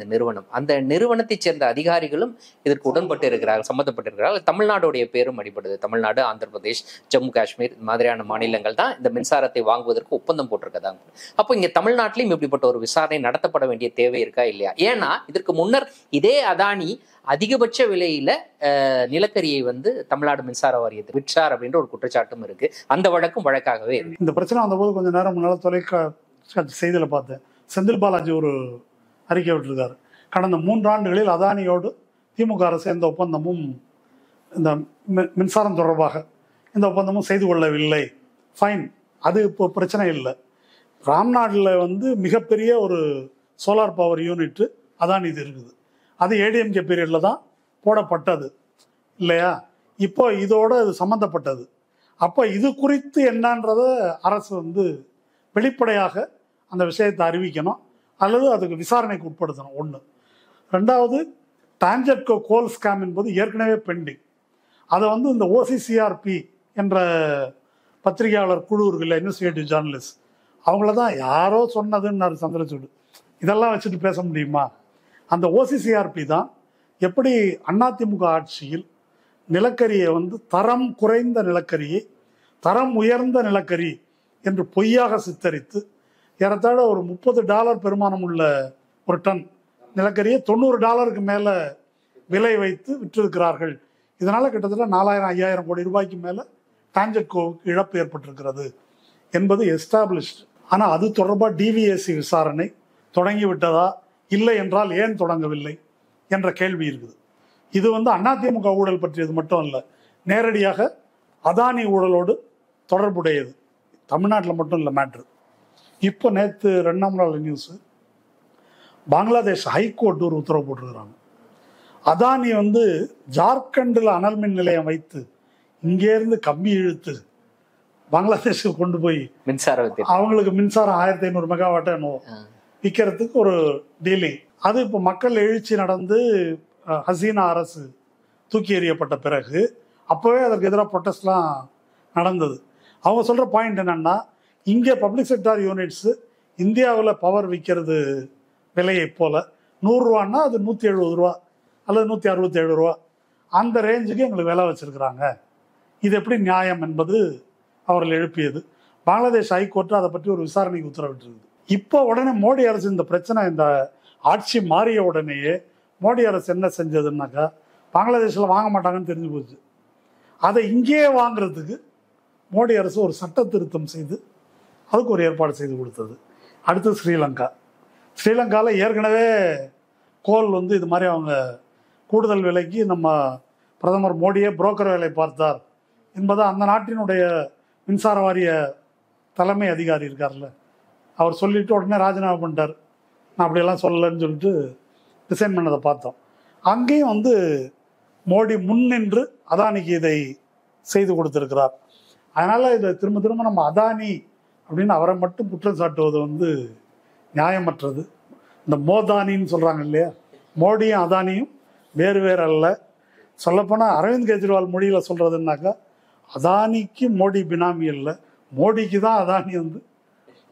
அந்த நிறுவனத்தை சேர்ந்த அதிகாரிகளும் இதற்கு உடன்பட்டு இருக்கிறார்கள், சம்மந்தப்பட்டிருக்கிறார்கள். தமிழ்நாடுடைய பேரும் அடிபடுது. தமிழ்நாடு, ஆந்திர பிரதேஷ், ஜம்மு காஷ்மீர் மாதிரியான மாநிலங்கள் தான் இந்த மின்சாரத்தை வாங்குவதற்கு ஒப்பந்தம் போட்டிருக்கதாங்க. அப்போ இங்க தமிழ்நாட்டிலையும் இப்படிப்பட்ட ஒரு விசாரணை நடத்தப்பட வேண்டிய தேவை இருக்கா இல்லையா? ஏன்னா இதற்கு முன்னர் இதே அதானி அதிகபட்ச விலையில நிலக்கரியை வந்து தமிழ்நாடு மின்சார வாரியத்தை விற்றார் அப்படின்ற ஒரு குற்றச்சாட்டும் இருக்கு. அந்த வழக்கும் வழக்காகவே இருக்கு. இந்த பிரச்சனை வந்தபோது கொஞ்ச நேரம் முன்னால தொலைக்காட்சி செய்தியில் பார்த்தேன், செந்தில் பாலாஜி ஒரு அறிக்கை விட்டுருக்காரு. கடந்த 3 ஆண்டுகளில் அதானியோடு திமுக அரசு எந்த ஒப்பந்தமும் இந்த மின்சாரம் தொடர்பாக எந்த ஒப்பந்தமும் செய்து கொள்ளவில்லை. ஃபைன், அது இப்போ பிரச்சனை இல்லை. ராம்நாட்டில் வந்து மிகப்பெரிய ஒரு சோலார் பவர் யூனிட் அதானி இது இருக்குது. அது ஏடிஎம்கே பீரியடில் தான் போடப்பட்டது இல்லையா? இப்போ இதோட இது சம்மந்தப்பட்டது. அப்போ இது குறித்து என்னன்றத அரசு வந்து வெளிப்படையாக அந்த விஷயத்தை அறிவிக்கணும் அல்லது அதுக்கு விசாரணைக்கு உட்படுத்தணும். ஒன்று. ரெண்டாவது, டான்ஜெட்கோ கோல் ஸ்கேம் என்பது ஏற்கனவே பெண்டிங். அதை வந்து இந்த ஓசிசிஆர்பி என்ற பத்திரிகையாளர் குழு இருக்குல்ல, இன்வெஸ்டிகேட்டிவ் ஜேர்னலிஸ்ட், அவங்கள தான் யாரோ சொன்னதுன்னு சந்திரசூடு. இதெல்லாம் வச்சுட்டு பேச முடியுமா? அந்த ஓசிசிஆர்பி தான் எப்படி அதிமுக ஆட்சியில் நிலக்கரியை வந்து தரம் குறைந்த நிலக்கரியை தரம் உயர்ந்த நிலக்கரி என்று பொய்யாக சித்தரித்து ஏறத்தாழ ஒரு $30 பெருமானம் உள்ள ஒரு டன் நிலக்கரியை $90 மேலே விலை வைத்து விற்றிருக்கிறார்கள். இதனால் கிட்டத்தட்ட 4000-5000 கோடி ரூபாய்க்கு மேலே டான்ஜெட்கோவுக்கு இழப்பு ஏற்பட்டிருக்கிறது என்பது எஸ்டாப்ளிஷ்டு. ஆனால் அது தொடர்பாக டிவிஎஸ்சி விசாரணை தொடங்கிவிட்டதா, இல்லை என்றால் ஏன் தொடங்கவில்லை என்ற கேள்வி இருக்குது. இது வந்து அதிமுக ஊழல் பற்றியது மட்டும் இல்லை, நேரடியாக அதானி ஊழலோடு தொடர்புடையது. தமிழ்நாட்டில் மட்டும் இல்லை மேட்ரு. இப்போ நேற்று 2ஆம் நாள் நியூஸு, பங்களாதேஷ் ஹைகோர்ட் ஒரு உத்தரவு போட்டிருக்கிறாங்க. அதானி வந்து ஜார்க்கண்டில் அனல் மின் நிலையம் வைத்து இங்கேருந்து கம்பி இழுத்து பங்களாதேஷுக்கு கொண்டு போய் அவங்களுக்கு மின்சாரம் 1500 மெகாவாட்டை என்னவோ விற்கிறதுக்கு ஒரு டீலிங். அது இப்போ மக்கள் எழுச்சி நடந்து ஹசீனா அரசு தூக்கி எறியப்பட்ட பிறகு அப்போவே அதற்கு எதிராக ப்ரொட்டஸ்ட்லாம் நடந்தது. அவங்க சொல்கிற பாயிண்ட் என்னென்னா, இங்கே பப்ளிக் செக்டார் யூனிட்ஸு இந்தியாவில் பவர் விற்கிறது விலையை போல 100 ரூபான்னா அது 170 ரூபா அல்லது 167 ரூபா, அந்த ரேஞ்சுக்கு எங்களுக்கு விலை வச்சிருக்கிறாங்க. இது எப்படி நியாயம் என்பது அவர்கள் எழுப்பியது. பங்களாதேஷ் ஹைகோர்ட்டு அதை பற்றி ஒரு விசாரணைக்கு உத்தரவிட்டிருக்குது. இப்போ உடனே மோடி அரசு இந்த பிரச்சனை, இந்த ஆட்சி மாறிய உடனேயே மோடி அரசு என்ன செஞ்சதுன்னாக்கா, பங்களாதேஷில் வாங்க மாட்டாங்கன்னு தெரிஞ்சு போச்சு. அதை இங்கேயே வாங்குறதுக்கு மோடி அரசு ஒரு சட்ட திருத்தம் செய்து அதுக்கு ஒரு ஏற்பாடு செய்து கொடுத்தது. அடுத்து ஸ்ரீலங்காவில் ஏற்கனவே கோல் இது மாதிரி அவங்க கூடுதல் விலைக்கு நம்ம பிரதமர் மோடியே புரோக்கர் வேலை பார்த்தார் என்பதை அந்த நாட்டினுடைய மின்சார வாரிய தலைமை அதிகாரி இருக்கார்ல, அவர் சொல்லிட்டு உடனே ராஜினாமா பண்ணிட்டார். நான் அப்படியெல்லாம் சொல்லலைன்னு சொல்லிட்டு டிசைன் பண்ணதை பார்த்தோம். அங்கேயும் மோடி முன்னின்று அதானிக்கு இதை செய்து கொடுத்திருக்கிறார். அதனால இதை திரும்ப திரும்ப நம்ம அதானி அப்படின்னு அவரை மட்டும் குற்றம் சாட்டுவது நியாயமற்றது. இந்த மோதானின்னு சொல்றாங்க இல்லையா, மோடியும் அதானியும் வேறு வேறு அல்ல. சொல்லப்போனால் அரவிந்த் கெஜ்ரிவால் மொழியில் சொல்றதுன்னாக்கா, அதானிக்கு மோடி பினாமி இல்லை, மோடிக்கு தான் அதானி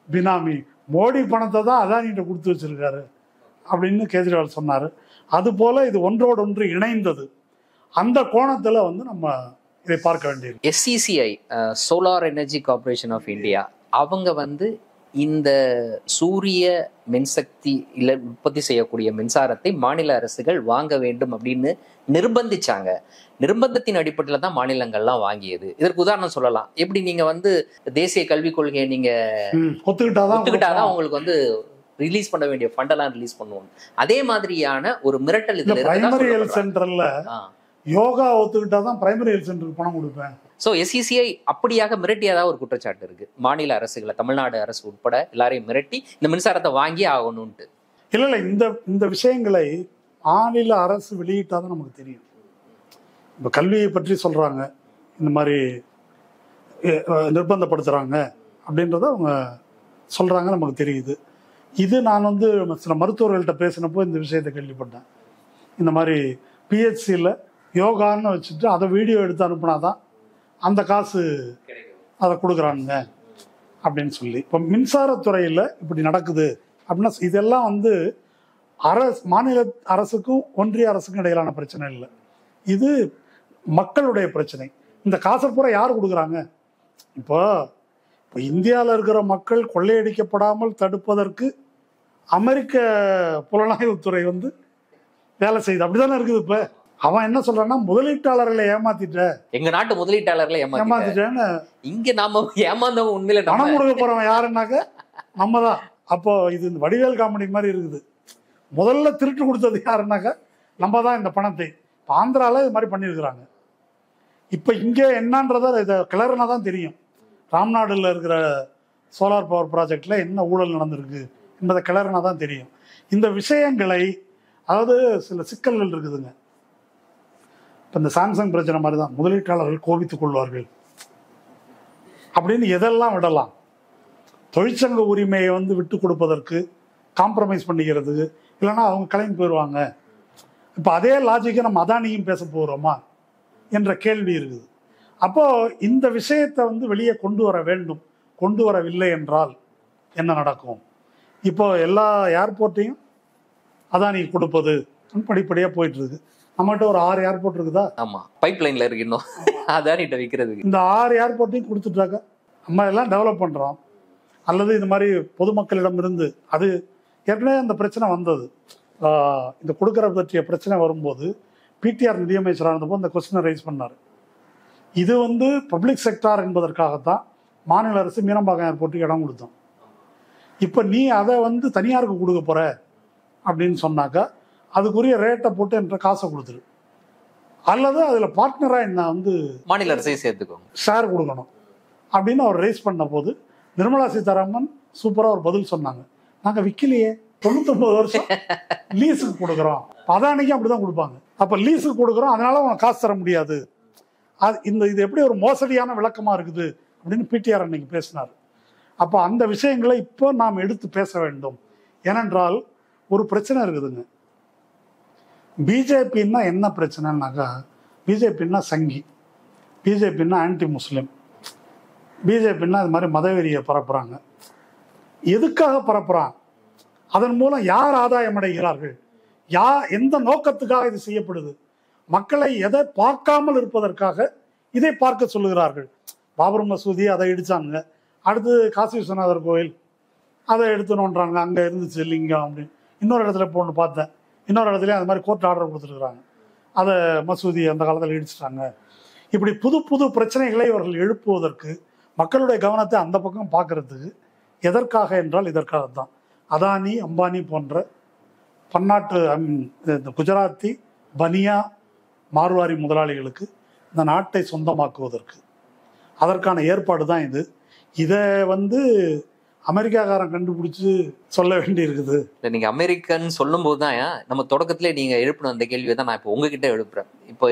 பினாமி. மோடி பணத்தை தான் அதானிகிட்ட கொடுத்து வச்சிருக்காரு அப்படின்னு கெஜ்ரிவால் சொன்னார். அதுபோல இது ஒன்றோடு ஒன்று இணைந்தது. அந்த கோணத்தில் நம்ம இதை பார்க்க வேண்டியது. SCCI solar energy corporation of India அவங்க இந்த சூரிய மின்சக்தி இல்லை உற்பத்தி செய்யக்கூடிய மின்சாரத்தை மாநில அரசுகள் வாங்க வேண்டும் அப்படின்னு நிர்பந்திச்சாங்க. நிர்பந்தத்தின் அடிப்படையில் தான் மாநிலங்கள்லாம் வாங்கியது. இதற்கு உதாரணம் சொல்லலாம். எப்படி நீங்க தேசிய கல்விக் கொள்கையை நீங்க ஒத்துக்கிட்டாதான் உங்களுக்கு ரிலீஸ் பண்ண வேண்டிய ஃபண்டெல்லாம் ரிலீஸ் பண்ணுவோம். அதே மாதிரியான ஒரு மிரட்டல் இதுல பிரைமரி ஹெல்த் சென்டர்ல யோகா ஒத்துக்கிட்டாதான் பிரைமரி ஹெல்த் சென்டருக்கு பணம் கொடுப்பேன். ஸோ SCCI அப்படியாக மிரட்டியதாக ஒரு குற்றச்சாட்டு இருக்கு. மாநில அரசுகளை, தமிழ்நாடு அரசு உட்பட எல்லாரையும் மிரட்டி இந்த மின்சாரத்தை வாங்கி ஆகணும்ட்டு. இல்லை இந்த விஷயங்களை மாநில அரசு வெளியிட்டாதான் நமக்கு தெரியும். இப்போ கல்வியை பற்றி சொல்றாங்க, இந்த மாதிரி நிர்பந்தப்படுத்துறாங்க அப்படின்றத அவங்க சொல்றாங்க, நமக்கு தெரியுது. இது நான் சில மருத்துவர்கள்ட்ட பேசினப்போ இந்த விஷயத்தை கேள்விப்பட்டேன். இந்த மாதிரி PHCயில் யோகான்னு வச்சுட்டு அதை வீடியோ எடுத்து அனுப்புனாதான் அந்த காசு அதை கொடுக்குறானுங்க அப்படின்னு சொல்லி. இப்போ மின்சாரத்துறையில் இப்படி நடக்குது அப்படின்னா இதெல்லாம் மாநில அரசுக்கும் ஒன்றிய அரசுக்கும் இடையிலான பிரச்சனை இல்லை, இது மக்களுடைய பிரச்சனை. இந்த காசை பூரா யார் கொடுக்குறாங்க? இப்போ இந்தியாவில் இருக்கிற மக்கள் கொள்ளையடிக்கப்படாமல் தடுப்பதற்கு அமெரிக்க புலனாய்வுத்துறை வேலை செய்யுது. அப்படிதானே இருக்குது. இப்போ அவன் என்ன சொல்றான்னா, முதலீட்டாளர்களை ஏமாத்திட்ட, எங்க நாட்டு முதலீட்டாளர்களை ஏமாத்திட்டேன்னு. இங்க நாம ஏமாந்தவங்க உண்மையில பணம் கொடுக்க போறவன் யாருன்னாக்க நம்ம தான். அப்போ இது வடிவேல் காமெடி மாதிரி இருக்குது. முதல்ல திருட்டு கொடுத்தது யாருன்னாக்க நம்ம தான் இந்த பணத்தை. ஆந்திரால இது மாதிரி பண்ணியிருக்கிறாங்க. இப்போ இங்கே என்னன்றத இதை கிளறுனா தான் தெரியும். ராம்நாடுல இருக்கிற சோலார் பவர் ப்ராஜெக்ட்ல என்ன ஊழல் நடந்திருக்கு என்பதை கிளறுனா தான் தெரியும். இந்த விஷயங்களை, அதாவது சில சிக்கல்கள் இருக்குதுங்க. இப்போ இந்த சாம்சங் பிரச்சனை மாதிரி தான், முதலீட்டாளர்கள் கோபித்துக் கொள்வார்கள் அப்படின்னு எதெல்லாம் விடலாம். தொழிற்சங்க உரிமையை விட்டு கொடுப்பதற்கு காம்ப்ரமைஸ் பண்ணிக்கிறதுக்கு, இல்லைன்னா அவங்க கிளம்பி போயிடுவாங்க. இப்போ அதே லாஜிக்கை நம்ம அதானியும் பேச போகிறோமா என்ற கேள்வி இருக்குது. அப்போ இந்த விஷயத்தை வெளியே கொண்டு வர வேண்டும். கொண்டு வரவில்லை என்றால் என்ன நடக்கும்? இப்போ எல்லா ஏர்போர்ட்டையும் அதானி கொடுப்பது படிப்படியாக போயிட்டு இருக்கு. நம்மகிட்ட ஒரு 6 ஏர்போர்ட் இருக்குதா? ஆமா, பைப் லைன்ல இருக்கு இன்னும் அதானிட்ட விற்கிறதுக்கு. இந்த 6 ஏர்போர்ட்டையும் கொடுத்துட்டாக்க நம்ம எல்லாம் டெவலப் பண்றோம். அல்லது இந்த மாதிரி பொதுமக்களிடம் இருந்து, அது ஏற்கனவே அந்த பிரச்சனை வந்தது. இந்த கொடுக்கற பற்றிய பிரச்சனை வரும்போது PTR நிதியமைச்சராக இருந்தப்போ இந்த கொஸ்டினை ரைஸ் பண்ணார். இது பப்ளிக் செக்டார் என்பதற்காகத்தான் மாநில அரசு மீனம்பாக்கம் ஏர்போர்ட்டுக்கு இடம் கொடுத்தோம். இப்போ நீ அதை தனியாருக்கு கொடுக்க போற அப்படின்னு சொன்னாக்கா அதுக்குரிய ரேட்டை போட்டு என்ற காசை கொடுத்துரு, அல்லது அதில் பார்ட்னராக என்ன மாநில அரசை சேர்த்துக்கோங்க, ஷேர் கொடுக்கணும் அப்படின்னு அவர் ரைஸ் பண்ண போது நிர்மலா சீதாராமன் சூப்பராக ஒரு பதில் சொன்னாங்க. நாங்கள் விற்கலையே, 99 வருஷம் லீஸுக்கு கொடுக்குறோம். அதானிக்கும் அப்படிதான் கொடுப்பாங்க. அப்போ லீஸுக்கு கொடுக்குறோம், அதனால அவங்க காசு தர முடியாது. இது எப்படி ஒரு மோசடியான விளக்கமாக இருக்குது அப்படின்னு PTR அன்னைக்கு பேசினார். அப்போ அந்த விஷயங்களை இப்போ நாம் எடுத்து பேச வேண்டும். ஏனென்றால் ஒரு பிரச்சனை இருக்குதுங்க. பிஜேபின்னா என்ன பிரச்சனைனாக்கா, பிஜேபின்னா சங்கி, பிஜேபின்னா ஆன்டி முஸ்லீம், பிஜேபின்னா இது மாதிரி மதவெறியை பரப்புறாங்க. எதுக்காக பரப்புறான், அதன் மூலம் யார் ஆதாயம் அடைகிறார்கள், எந்த நோக்கத்துக்காக இது செய்யப்படுது, மக்களை எதை பார்க்காமல் இருப்பதற்காக இதை பார்க்க சொல்லுகிறார்கள். பாபர் மசூதி அதை இடிச்சாங்க, அடுத்து காசி விஸ்வநாதர் கோயில் அதை எடுத்துனோன்றாங்க, அங்கே இருந்துச்சு லிங்கம் அப்படின்னு. இன்னொரு இடத்துல இப்போ ஒன்று பார்த்தேன், இன்னொரு இடத்துல அது மாதிரி கோர்ட் ஆர்டர் கொடுத்துருக்குறாங்க, அதை மசூதி அந்த காலத்தில் இடிச்சிட்டாங்க. இப்படி புது புது பிரச்சனைகளை இவர்கள் எழுப்புவதற்கு, மக்களுடைய கவனத்தை அந்த பக்கம் பார்க்கறதுக்கு, எதற்காக என்றால் இதற்காக தான். அதானி அம்பானி போன்ற பன்னாட்டு இந்த குஜராத்தி பனியா மார்வாரி முதலாளிகளுக்கு இந்த நாட்டை சொந்தமாக்குவதற்கு, அதற்கான ஏற்பாடு தான் இது. இதை அமெரிக்காக்காரன் கண்டுபிடிச்சு சொல்ல வேண்டி இருக்குது. இல்லை, நீங்கள் அமெரிக்கன் சொல்லும் போது தான் நம்ம தொடக்கத்திலே நீங்கள் எழுப்பின அந்த கேள்வியை தான் நான் இப்போ உங்ககிட்ட எழுப்புறேன். இப்போ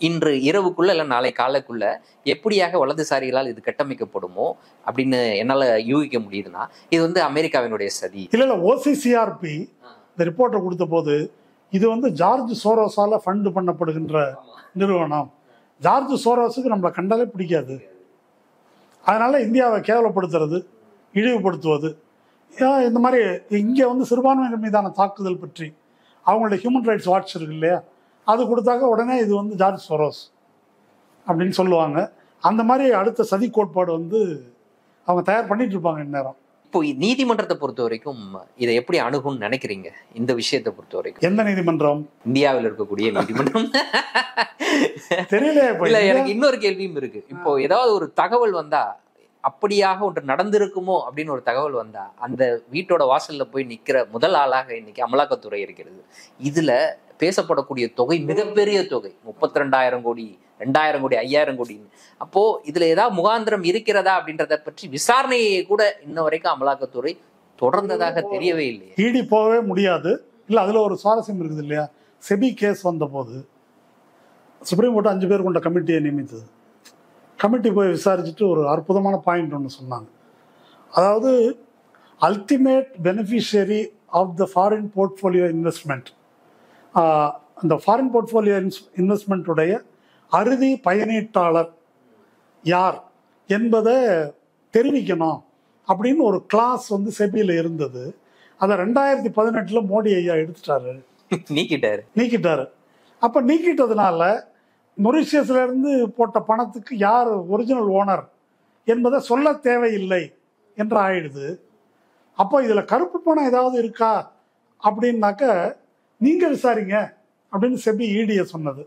இன்று இரவுக்குள்ள இல்லை நாளை காலைக்குள்ள எப்படியாக வலதுசாரிகளால் இது கட்டமைக்கப்படுமோ அப்படின்னு என்னால் யூகிக்க முடியுதுன்னா இது அமெரிக்காவினுடைய சதி. இல்லை, ஓசிசிஆர்பி இந்த ரிப்போர்ட்டை கொடுத்த போது இது ஜார்ஜ் சோரோஸால ஃபண்ட் பண்ணப்படுகின்ற நிறுவனம். ஜார்ஜ் சோரோஸுக்கு நம்மளை கண்டாலே பிடிக்காது. அதனால இந்தியாவை கேவலப்படுத்துறது, இழிவுபடுத்துவது, இந்த மாதிரி இங்கே சிறுபான்மையினர் மீதான தாக்குதல் பற்றி அவங்களுடைய ஹியூமன் ரைட்ஸ் வாட்ச் இருக்கு இல்லையா, அது கொடுத்தாக்க உடனே இது ஜார்ஜ் சோரோஸ் அப்படின்னு சொல்லுவாங்க. அந்த மாதிரி அடுத்த சதி கோட்பாடு அவங்க தயார் பண்ணிட்டு இருப்பாங்க இந்நேரம். இப்போ நீதிமன்றத்தை பொறுத்த வரைக்கும் இதை எப்படி அணுகும்னு நினைக்கிறீங்க? இந்த விஷயத்தை பொறுத்த வரைக்கும் எந்த நீதிமன்றம்? இந்தியாவில் இருக்கக்கூடிய நீதிமன்றம். தெரியல. இல்ல, எனக்கு இன்னொரு கேள்வியும் இருக்கு. இப்போ ஏதாவது ஒரு தகவல் வந்தா, அப்படியாக ஒன்று நடந்திருக்குமோ அப்படின்னு ஒரு தகவல் வந்தா, அந்த வீட்டோட வாசல்ல போய் நிக்கிற முதல் ஆளாக இன்னைக்கு அமலாக்கத்துறை இருக்கிறது. இதுல பேசப்படக்கூடிய தொகை மிகப்பெரிய தொகை, 32,000 கோடி, 2,000 கோடி, 5,000 கோடி. அப்போ இதுல ஏதாவது முகாந்திரம் இருக்கிறதா அப்படின்றத பற்றி விசாரணையை கூட இன்ன வரைக்கும் அமலாக்கத்துறை தொடர்ந்ததாக தெரியவே இல்லையே. இடி போகவே முடியாது. இல்ல, அதுல ஒரு சுவாரஸ்யம் இருக்குது இல்லையா, செபி கேஸ் வந்த போது சுப்ரீம் கோர்ட் 5 பேர் கொண்ட கமிட்டியை நியமித்தது. கமிட்டி போய் விசாரிச்சுட்டு ஒரு அற்புதமான பாயிண்ட் ஒன்று சொன்னாங்க. அதாவது ultimate beneficiary of the foreign portfolio investment, அந்த ஃபாரின் போர்ட்ஃபோலியோ இன்வெஸ்ட்மெண்ட்டுடைய அறுதி பயனீட்டாளர் யார் என்பதை தெரிவிக்கணும் அப்படின்னு ஒரு கிளாஸ் செபியில் இருந்தது. அதை 2018 மோடி ஐயா எடுத்துட்டாரு, நீக்கிட்டாரு. அப்போ நீக்கிட்டதுனால மொரிஷியஸ்ல இருந்து போட்ட பணத்துக்கு யார் ஒரிஜினல் ஓனர் என்பதை சொல்ல தேவையில்லை என்று ஆயிடுது. அப்போ இதுல கருப்பு பணம் ஏதாவது இருக்கா அப்படின்னாக்க நீங்க விசாரிங்க அப்படின்னு செபி இடியை சொன்னது.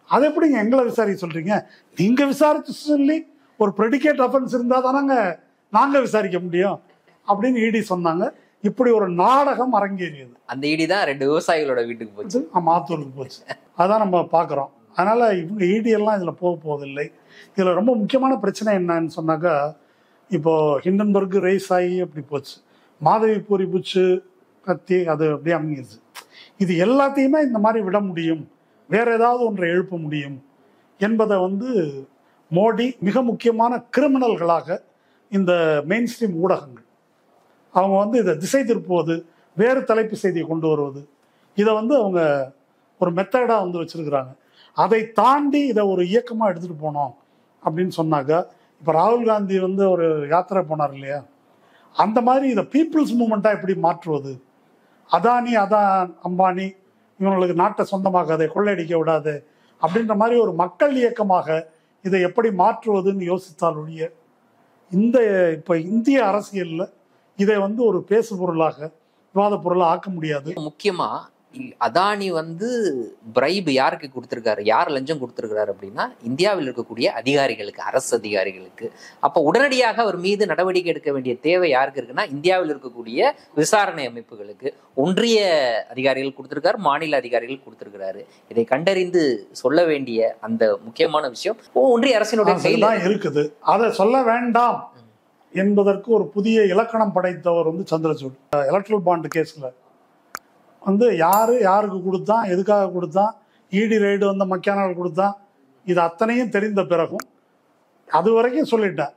அதை எப்படிங்க எங்களை விசாரிக்க சொல்றீங்க? நீங்க விசாரிச்சு சொல்லி ஒரு ப்ரெடிகேட் அஃபென்ஸ் இருந்தா தானங்க நாங்க விசாரிக்க முடியும் அப்படின்னு இடி சொன்னாங்க. இப்படி ஒரு நாடகம் அரங்கேறியது. அந்த இடி தான் 2 விவசாயிகளோட வீட்டுக்கு போச்சு, மாத்தூருக்கு போச்சு. அதான் நம்ம பாக்குறோம். அதனால இவங்க இடியெல்லாம் இதுல போக போவதில்லை. இதுல ரொம்ப முக்கியமான பிரச்சனை என்னன்னு சொன்னாக்கா, இப்போ ஹிண்டன்பர்க் ரேஸ் ஆகி அப்படி போச்சு, மாதவி பூரி பூச்சு கத்தி அது அப்படியே அமைஞ்சிருச்சு. இது எல்லாத்தையுமே இந்த மாதிரி விட முடியும், வேற ஏதாவது ஒன்றை எழுப்ப முடியும் என்பதை மோடி மிக முக்கியமான கிரிமினல்களாக இந்த மெயின் ஸ்ட்ரீம் ஊடகங்கள் அவங்க இதை திசை திருப்புவது, வேறு தலைப்பு செய்தியை கொண்டு வருவது, இதை அவங்க ஒரு மெத்தடா வச்சிருக்கிறாங்க. அதை தாண்டி இதை ஒரு இயக்கமா எடுத்துட்டு போனோம் அப்படின்னு சொன்னாக்கா, இப்ப ராகுல் காந்தி ஒரு யாத்திரை போனார் இல்லையா, அந்த மாதிரி இதை பீப்புள்ஸ் மூவ்மெண்ட்டா எப்படி மாற்றுவது, அதானி அம்பானி இவங்களுக்கு நாட்டை சொந்தமாகாது, கொள்ளையடிக்க விடாது அப்படின்ற மாதிரி ஒரு மக்கள் இயக்கமாக இதை எப்படி மாற்றுவதுன்னு யோசித்தால் ஒழிய இந்த இப்ப இந்திய அரசியல்ல இதை ஒரு பேசு பொருளாக, விவாத பொருளாக ஆக்க முடியாது. முக்கியமா அதானி பிரைப் யாருக்கு கொடுத்திருக்காரு, யார் லஞ்சம் கொடுத்திருக்கிறாரு அப்படின்னா இந்தியாவில் இருக்கக்கூடிய அதிகாரிகளுக்கு, அரசு அதிகாரிகளுக்கு. அப்ப உடனடியாக அவர் மீது நடவடிக்கை எடுக்க வேண்டிய தேவை யாருக்கு இருக்குன்னா இந்தியாவில் இருக்கக்கூடிய விசாரணை அமைப்புகளுக்கு. ஒன்றிய அதிகாரிகள் கொடுத்திருக்காரு, மாநில அதிகாரிகள் கொடுத்திருக்கிறாரு. இதை கண்டறிந்து சொல்ல வேண்டிய அந்த முக்கியமான விஷயம் ஒன்றிய அரசினுடைய கையில இருக்குது. அதை சொல்ல வேண்டாம் என்பதற்கு ஒரு புதிய இலக்கணம் படைத்தவர் சந்திரசூட். எலக்ட்ரல் பாண்ட் கேஸ்ல யாருக்கு கொடுத்தான், எதுக்காக கொடுத்தான், இடி ரைடு மக்கியானால் கொடுத்தான், இது அத்தனையும் தெரிந்த பிறகும் அது வரைக்கும் சொல்லிட்டேன்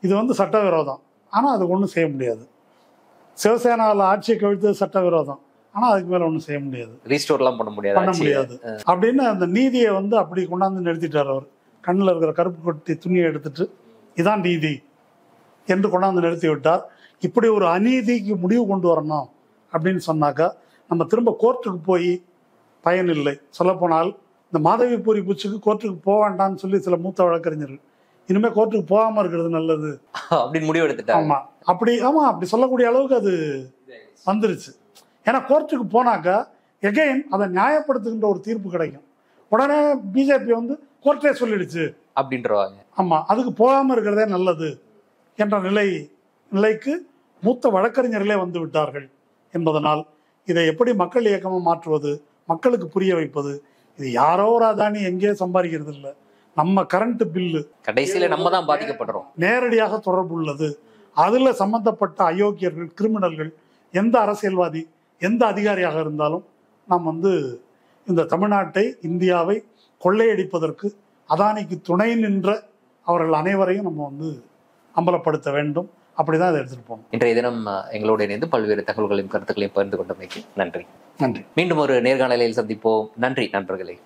இது சட்டவிரோதம், ஆனால் அது ஒன்றும் செய்ய முடியாது. சிவசேனாவில் ஆட்சியை கவிழ்த்தது சட்டவிரோதம், ஆனால் அதுக்கு மேலே ஒன்றும் செய்ய முடியாது, ரீஸ்டோர்லாம் பண்ண முடியாது அப்படின்னு அந்த நீதியை அப்படி கொண்டாந்து நிறுத்திட்டார். அவர் கண்ணில் இருக்கிற கருப்பு கொட்டி துணியை எடுத்துட்டு இதான் நீதி என்று கொண்டாந்து நிறுத்தி விட்டார். இப்படி ஒரு அநீதிக்கு முடிவு கொண்டு வரணும் அப்படின்னு சொன்னாக்கா நம்ம திரும்ப கோர்ட்டுக்கு போய் பயனில்லை. சொல்லப்போனால் இந்த மாதவிபூரி பூச்சிக்கு கோர்ட்டுக்கு போக வேண்டாம்னு சொல்லி சில மூத்த வழக்கறிஞர்கள் இனிமேல் கோர்ட்டுக்கு போகாமல் இருக்கிறது நல்லது அப்படின்னு முடிவு எடுத்துட்டாங்க. அப்படி சொல்லக்கூடிய அளவுக்கு அது வந்துருச்சு. ஏன்னா கோர்ட்டுக்கு போனாக்கா எகைன் அதை நியாயப்படுத்துகின்ற ஒரு தீர்ப்பு கிடைக்கும். உடனே பிஜேபி வந்து கோர்ட்டே சொல்லிடுச்சு அப்படின்றவாங்க. அதுக்கு போகாமல் இருக்கிறதே நல்லது என்ற நிலைக்கு மூத்த வழக்கறிஞர்களே வந்து விட்டார்கள் என்பதனால் இதை எப்படி மக்கள் இயக்கமாக மாற்றுவது, மக்களுக்கு புரிய வைப்பது, இது யாரோ ஒரு அதானி எங்கேயோ சம்பாதிக்கிறது இல்லை, நம்ம கரண்ட் பில்லு கடைசியில நம்ம தான் பாதிக்கப்படுறோம், நேரடியாக தொடர்பு உள்ளது. அதுல சம்பந்தப்பட்ட அயோக்கியர்கள், கிரிமினல்கள், எந்த அரசியல்வாதி, எந்த அதிகாரியாக இருந்தாலும் நாம் வந்து இந்த தமிழ்நாட்டை, இந்தியாவை கொள்ளையடிப்பதற்கு அதானிக்கு துணை நின்ற அவர்கள் அனைவரையும் நம்ம வந்து அம்பலப்படுத்த வேண்டும். அப்படிதான் அதை எடுத்துட்டு போகணும். இன்றைய தினம் எங்களோடு இணைந்து பல்வேறு தகவல்களையும் கருத்துக்களையும் பகிர்ந்து கொண்டமைக்கு நன்றி. நன்றி. மீண்டும் ஒரு நேர்காணலில் சந்திப்போம். நன்றி நண்பர்களே.